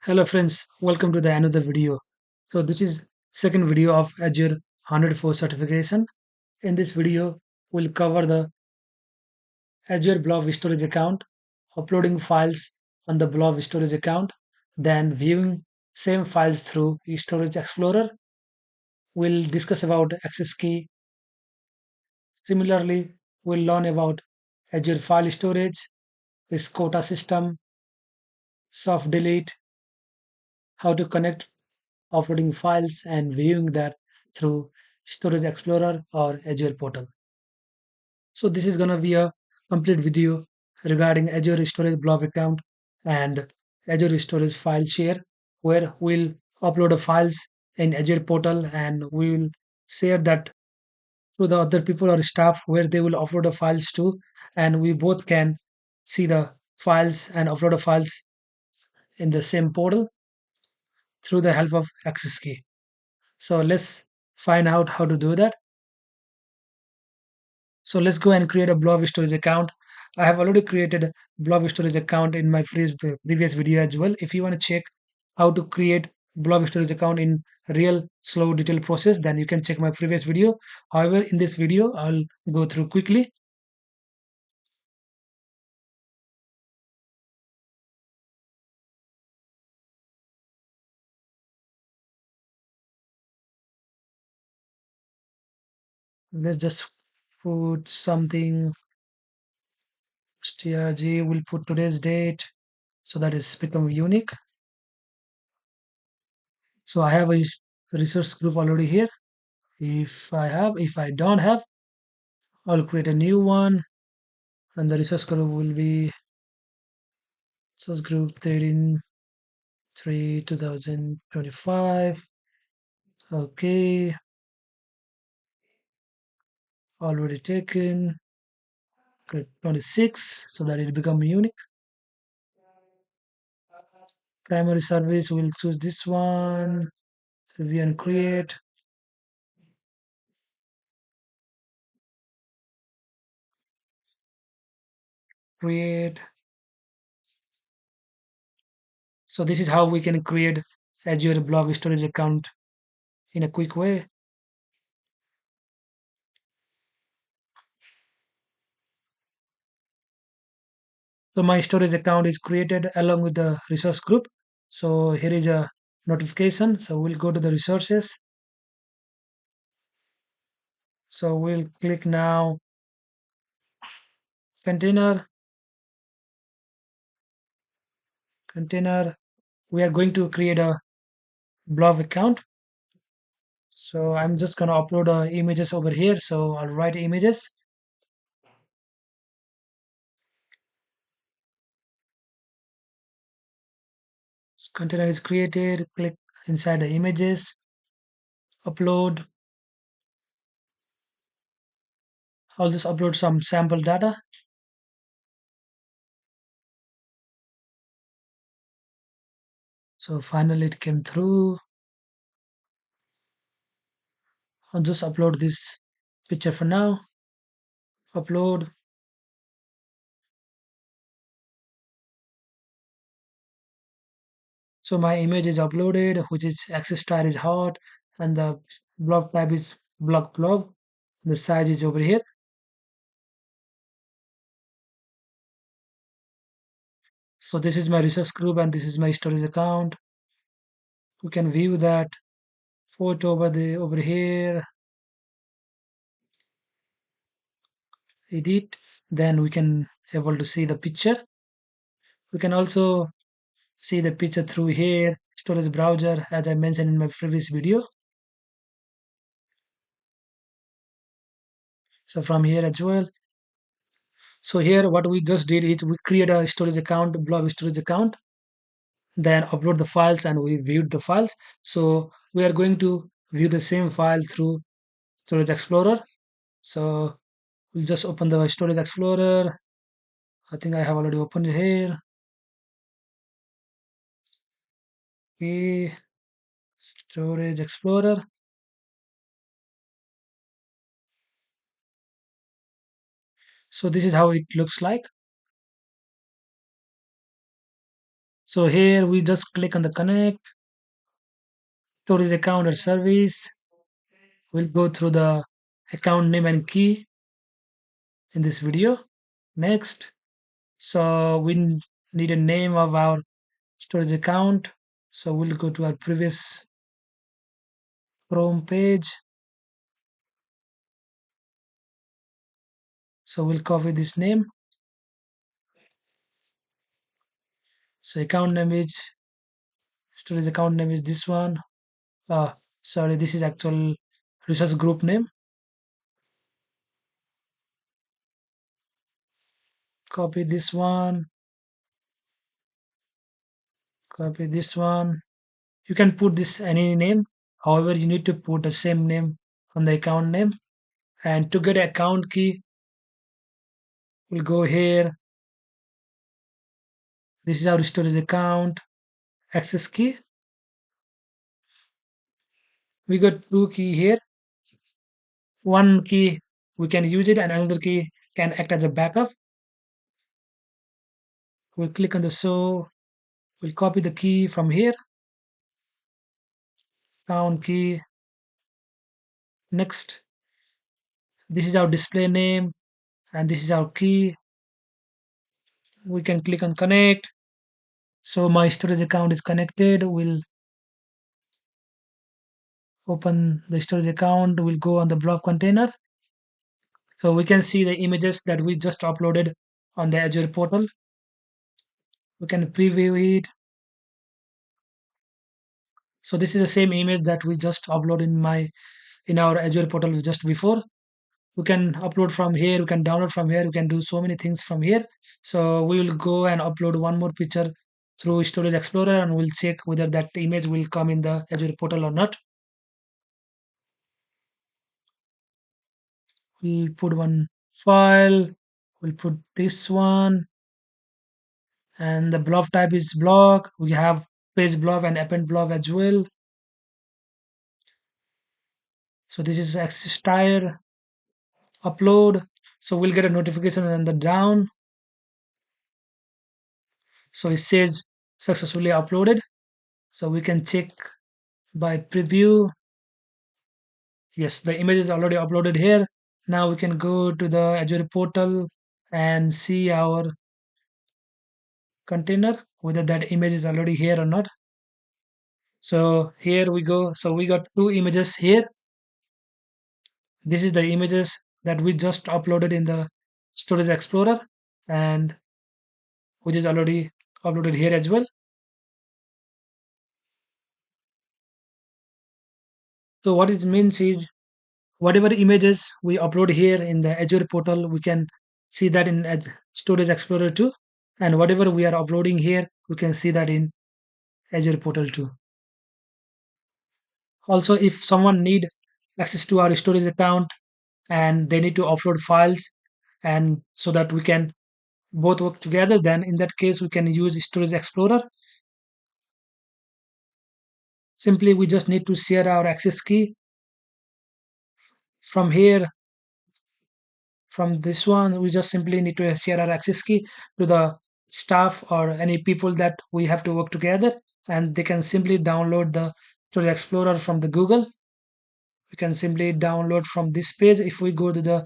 Hello friends, welcome to the another video. So this is second video of Azure 104 certification. In this video, we'll cover the Azure Blob Storage account, uploading files on the Blob Storage account, then viewing same files through Storage Explorer. We'll discuss about access key. Similarly, we'll learn about Azure File Storage, its Quota system, soft delete, how to connect uploading files and viewing that through Storage Explorer or Azure portal. So this is gonna be a complete video regarding Azure Storage Blob account and Azure Storage file share, where we'll upload the files in Azure portal and we will share that to the other people or staff where they will upload the files to, and we both can see the files and upload the files in the same portal through the help of access key. So let's find out how to do that. So let's go and create a blob storage account. I have already created a blob storage account in my previous video as well. If you want to check how to create blob storage account in real slow detailed process, then you can check my previous video. However, in this video, I'll go through quickly. Let's just put something strg. We'll put today's date so that it's become unique. So I have a resource group already here. If I don't have, I'll create a new one, and the resource group will be resource group 13 3 2025. Okay, already taken. Click 26 so that it become unique. Primary service, we'll choose this one. Review and create. Create. So this is how we can create Azure Blob Storage account in a quick way. So my storage account is created along with the resource group. So here is a notification. So we'll go to the resources. So we'll click now container. We are going to create a blob account. So I'm just gonna upload images over here. So I'll write images. Container is created. Click inside the images. Upload. I'll just upload some sample data. So finally it came through. I'll just upload this picture for now. Upload. So my image is uploaded, which is access star is hot, and the blob type is blob. The size is over here. So this is my resource group and this is my storage account. We can view that photo over here, edit. Then we can able to see the picture. We can also see the picture through here, storage browser, as I mentioned in my previous video. So from here as well. So here what we just did is we create a storage account, blob storage account, then upload the files and we viewed the files. So we are going to view the same file through Storage Explorer. So we'll just open the Storage Explorer. I think I have already opened it here. Okay, Storage Explorer. So this is how it looks like. So here we just click on the connect, storage account or service. We'll go through the account name and key in this video. Next, so we need a name of our storage account. So we'll go to our previous Chrome page. So we'll copy this name. So account name is storage account name is this one. Uh, Sorry, this is actual resource group name. Copy this one. Copy this one. You can put this any name. However, you need to put the same name on the account name. And to get account key, we'll go here. This is our storage account access key. We got two key here. One key we can use it, and another key can act as a backup. We'll click on the show. We'll copy the key from here. Account key. Next, this is our display name, and this is our key. We can click on connect. So my storage account is connected. We'll open the storage account. We'll go on the blob container. So we can see the images that we just uploaded on the Azure portal. We can preview it. So this is the same image that we just uploaded in our Azure portal just before. We can upload from here, we can download from here, we can do so many things from here. So we will go and upload one more picture through Storage Explorer, and we'll check whether that image will come in the Azure portal or not. We'll put one file, we'll put this one, and the blob type is block. We have page blob and append blob as well. So this is access tire upload. So we'll get a notification on the down. So it says successfully uploaded. So we can check by preview. Yes, the image is already uploaded here. Now we can go to the Azure portal and see our container, whether that image is already here or not. So here we go. So we got two images here. This is the images that we just uploaded in the Storage Explorer, and which is already uploaded here as well. So what it means is whatever images we upload here in the Azure portal, we can see that in Storage Explorer too. And whatever we are uploading here, we can see that in Azure portal too. Also, if someone need access to our storage account and they need to upload files, and so that we can both work together, then in that case we can use Storage Explorer. Simply we just need to share our access key from here. From this one, we just simply need to share our access key to the staff or any people that we have to work together, and they can simply download the Storage Explorer from the Google. We can simply download from this page. If we go to the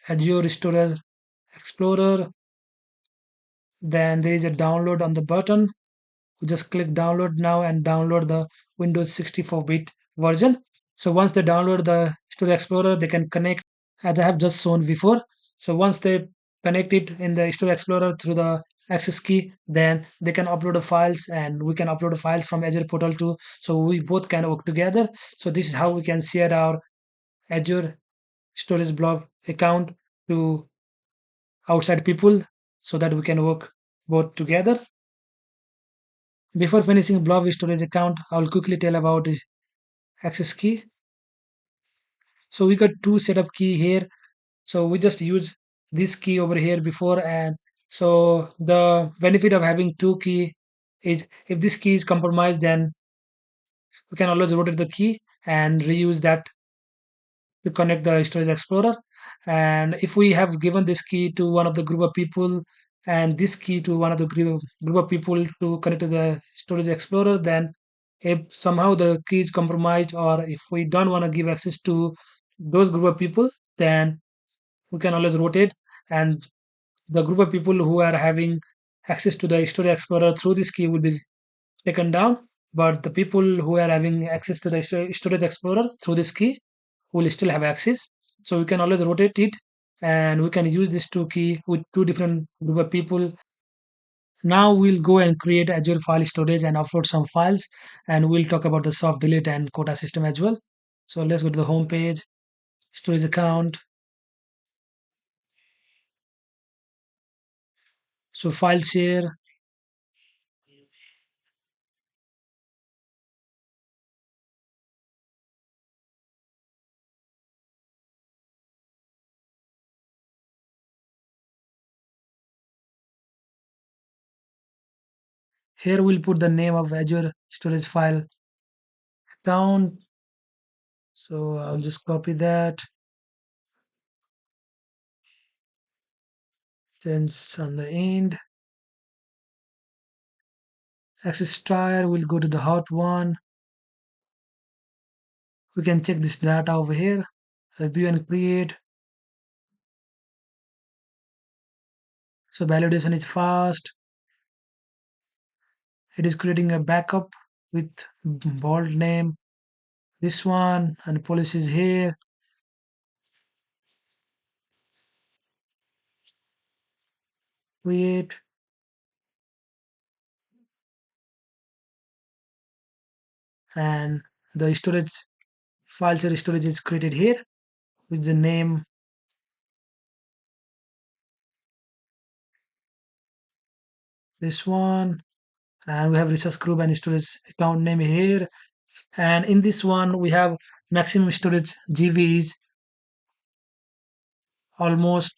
Azure Storage Explorer, then there is a download on the button. We just click download now and download the Windows 64-bit version. So once they download the Storage Explorer, they can connect as I have just shown before. So once they connect it in the Storage Explorer through the access key, then they can upload the files, and we can upload the files from Azure portal too. So we both can work together. So this is how we can share our Azure storage blob account to outside people, so that we can work both together. Before finishing blob storage account, I'll quickly tell about the access key. So we got two setup key here. So we just use this key over here before, and so the benefit of having two key is if this key is compromised, then we can always rotate the key and reuse that to connect the storage explorer. And if we have given this key to one of the group of people, and this key to one of the group of people to connect to the storage explorer. Then if somehow the key is compromised, or if we don't want to give access to those group of people, then we can always rotate, and the group of people who are having access to the storage explorer through this key will be taken down, but the people who are having access to the storage explorer through this key will still have access. So we can always rotate it, and we can use this two key with two different group of people. Now we'll go and create Azure file storage and upload some files, and we'll talk about the soft delete and quota system as well. So let's go to the home page, storage account. So file share. Here we'll put the name of Azure storage file account. So I'll just copy that. Then on the end, access tire, we'll go to the hot one. We can check this data over here. Review and create. So validation is fast. It is creating a backup with bold name. This one and policies here. Create, and the storage file share storage is created here with the name. This one, and we have resource group and storage account name here. And in this one, we have maximum storage GB is almost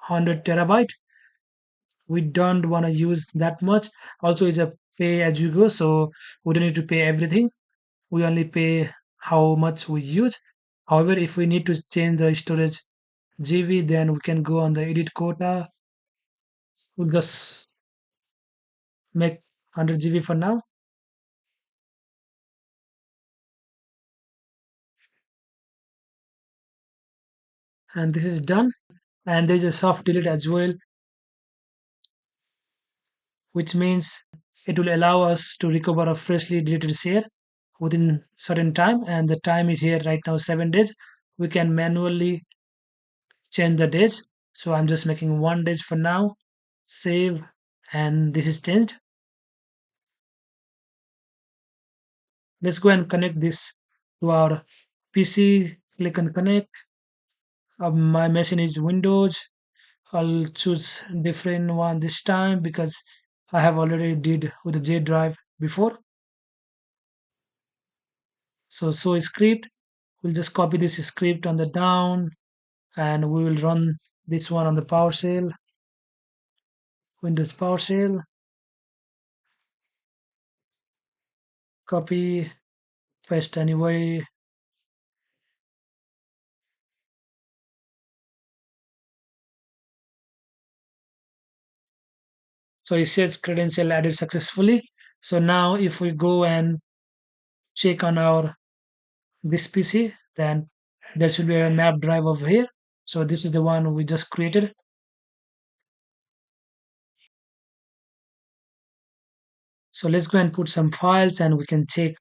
100 terabyte. We don't want to use that much. Also, it's a pay as you go, so we don't need to pay everything. We only pay how much we use. However, if we need to change the storage GB, then we can go on the edit quota. We'll just make 100 GB for now, and this is done. And there's a soft delete as well, which means it will allow us to recover a freshly deleted share within certain time, and the time is here right now, 7 days. We can manually change the days, so I'm just making 1 days for now. Save, and this is changed. Let's go and connect this to our PC. Click on connect. My machine is Windows. I'll choose different one this time because I have already did with the J drive before. So script, we'll just copy this script on the down, and we will run this one on the PowerShell, Windows PowerShell. Copy, paste anyway. So it says credential added successfully. So now if we go and check on our this PC, then there should be a map drive over here. So this is the one we just created. So let's go and put some files and we can check.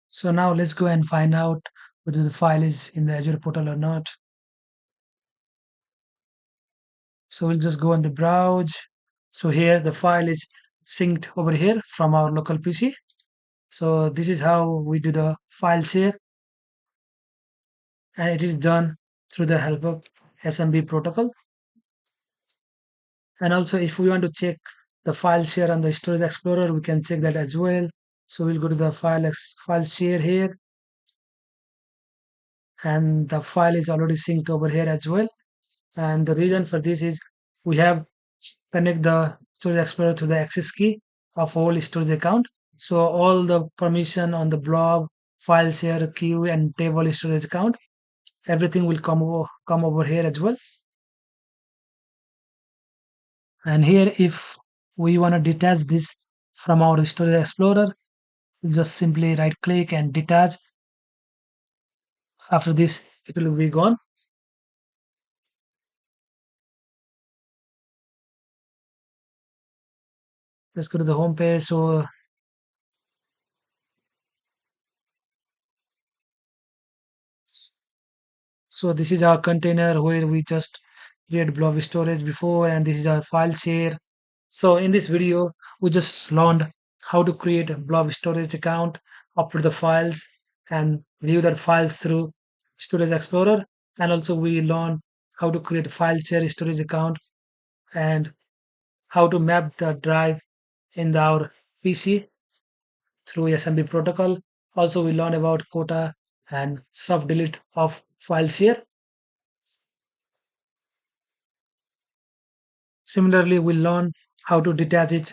So now let's go and find out whether the file is in the Azure portal or not. So we'll just go on the browse. So here the file is synced over here from our local PC. So this is how we do the file share, and it is done through the help of SMB protocol. And also if we want to check the file share on the storage explorer, we can check that as well. So we'll go to the file share here, and the file is already synced over here as well. And the reason for this is we have connect the storage explorer to the access key of all storage account. So all the permission on the blob, file share, queue, and table storage account, everything will come over here as well. And here, if we want to detach this from our storage explorer, we'll just simply right click and detach. After this, it will be gone. Let's go to the home page. So this is our container where we just create blob storage before, and this is our file share. So in this video, we just learned how to create a blob storage account, upload the files, and view the files through Storage Explorer. And also we learned how to create a file share storage account and how to map the drive in our PC through SMB protocol. Also, we learn about quota and soft delete of file share. Similarly, we learn how to detach it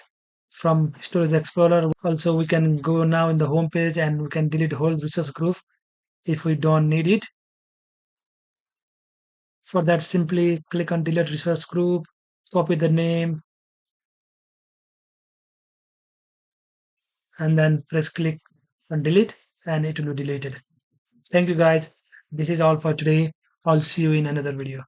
from Storage Explorer. Also, we can go now in the home page and we can delete whole resource group if we don't need it. For that, simply click on delete resource group, copy the name, and then press click on delete, and it will be deleted. Thank you guys. This is all for today. I'll see you in another video.